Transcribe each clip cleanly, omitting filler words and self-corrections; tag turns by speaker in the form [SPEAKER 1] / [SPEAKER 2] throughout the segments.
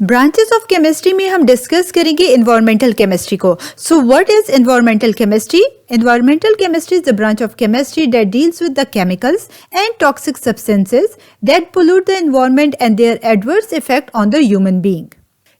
[SPEAKER 1] Branches of chemistry में हम discuss करेंगे एनवायरमेंटल केमिस्ट्री को। So what is environmental chemistry? Environmental chemistry is the branch of chemistry that deals with the chemicals and toxic substances that pollute the environment and their adverse effect on the human being.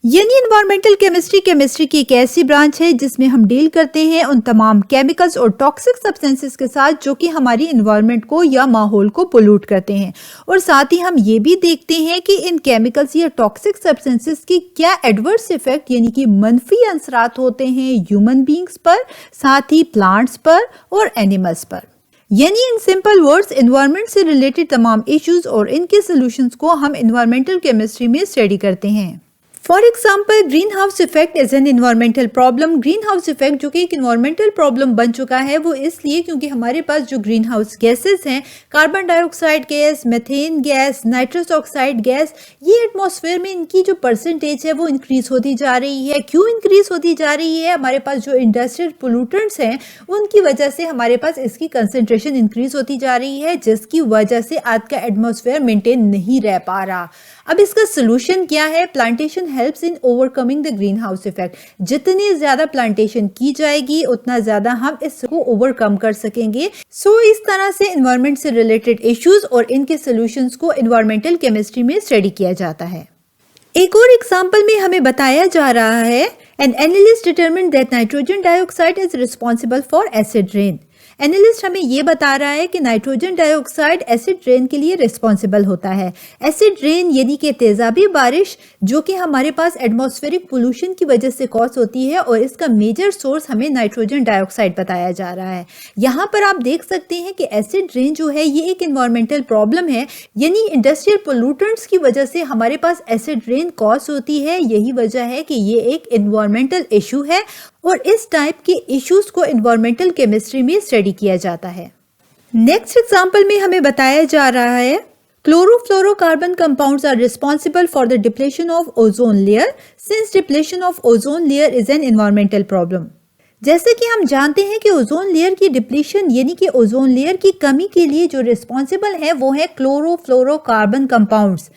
[SPEAKER 1] यानी environmental chemistry की एक ऐसी branch है जिसमें हम deal करते हैं उन तमाम केमिकल्स और टॉक्सिक सब्सटेंसेस के साथ जो कि हमारी एनवायरनमेंट को या माहौल को पोल्यूट करते हैं, और साथ ही हम ये भी देखते हैं कि इन केमिकल्स या टॉक्सिक सब्सटेंसेस की क्या एडवर्स इफेक्ट यानी कि मनफी असरात होते हैं ह्यूमन बींग्स पर, साथ ही प्लांट्स पर और एनिमल्स पर। यानी इन सिंपल वर्ड्स एनवायरनमेंट से रिलेटेड तमाम इश्यूज और इनके सॉल्यूशंस को हम एनवायरमेंटल केमिस्ट्री में स्टडी करते हैं। For example, green house effect is an environmental problem. Green house effect जो कि एक इन्वायरमेंटल प्रॉब्लम बन चुका है वो इसलिए क्योंकि हमारे पास जो ग्रीन हाउस गैसेस हैं, carbon dioxide gas, methane gas, nitrous oxide gas, ये एटमॉस्फेयर में इनकी जो परसेंटेज है वो इंक्रीज होती जा रही है। क्यों इंक्रीज होती जा रही है? हमारे पास जो इंडस्ट्रियल पोल्यूटेंट्स हैं उनकी वजह से हमारे पास इसकी कंसेंट्रेशन इंक्रीज होती जा रही है, जिसकी वजह से आज का एटमॉस्फेयर मेंटेन नहीं रह पा रहा। अब इसका सोल्यूशन क्या है? Plantation helps in overcoming the green house effect. जितनी ज्यादा प्लांटेशन की जाएगी उतना ज्यादा हम इसको ओवरकम कर सकेंगे। सो इस तरह से एनवायरनमेंट से रिलेटेड इश्यूज और इनके सॉल्यूशंस को एनवायरमेंटल केमिस्ट्री में स्टडी किया जाता है। एक और एग्जांपल में हमें बताया जा रहा है, an analyst determined that nitrogen dioxide is responsible for acid rain. Analyst हमें ये बता रहा है कि नाइट्रोजन डाइऑक्साइड एसिड रेन के लिए रिस्पॉन्सिबल होता है। एसिड रेन यानी कि तेजाबी बारिश जो कि हमारे पास एटमॉस्फेरिक पोल्यूशन की वजह से कॉज होती है, और इसका मेजर सोर्स हमें नाइट्रोजन डाइऑक्साइड बताया जा रहा है। यहाँ पर आप देख सकते हैं कि एसिड रेन जो है ये एक एनवायरमेंटल प्रॉब्लम है, यानी इंडस्ट्रियल पोल्यूटेंट्स की वजह से हमारे पास एसिड रेन कॉज होती है। यही वजह है कि ये एक एनवायरमेंटल इशू है और इस टाइप के इश्यूज को एनवायरमेंटल केमिस्ट्री में स्टडी किया जाता है। नेक्स्ट एग्जांपल में हमें बताया जा रहा है, chlorofluorocarbon compounds are responsible for the depletion of ozone layer since depletion of ozone layer is an environmental problem. जैसे कि हम जानते हैं कि ओजोन लेयर की डिप्लीशन यानी कि ओजोन लेयर की कमी के लिए जो रिस्पॉन्सिबल है वो है क्लोरोफ्लोरोकार्बन कंपाउंड्स।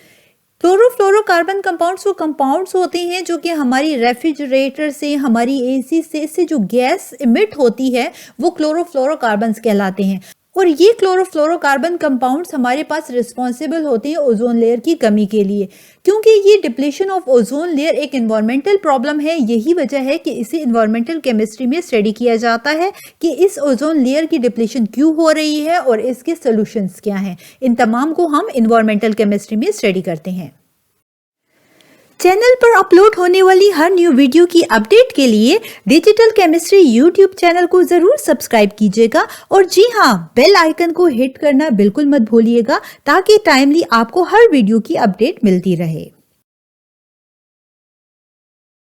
[SPEAKER 1] क्लोरोफ्लोरोकार्बन कंपाउंड्स वो कंपाउंड्स होते हैं जो कि हमारी रेफ्रिजरेटर से, हमारी एसी से जो गैस इमिट होती है वो क्लोरोफ्लोरोकार्बन्स कहलाते हैं, और ये क्लोरोफ्लोरोकार्बन कंपाउंड्स हमारे पास रिस्पॉन्सिबल होते हैं ओजोन लेयर की कमी के लिए। क्योंकि ये डिप्लेशन ऑफ ओजोन लेयर एक एनवायरमेंटल प्रॉब्लम है, यही वजह है कि इसे एनवायरमेंटल केमिस्ट्री में स्टडी किया जाता है कि इस ओजोन लेयर की डिप्लेशन क्यों हो रही है और इसके सॉल्यूशंस क्या हैं। इन तमाम को हम एनवायरमेंटल केमिस्ट्री में स्टडी करते हैं। चैनल पर अपलोड होने वाली हर न्यू वीडियो की अपडेट के लिए डिजिटल केमिस्ट्री यूट्यूब चैनल को जरूर सब्सक्राइब कीजिएगा, और जी हाँ, बेल आइकन को हिट करना बिल्कुल मत भूलिएगा ताकि टाइमली आपको हर वीडियो की अपडेट मिलती रहे।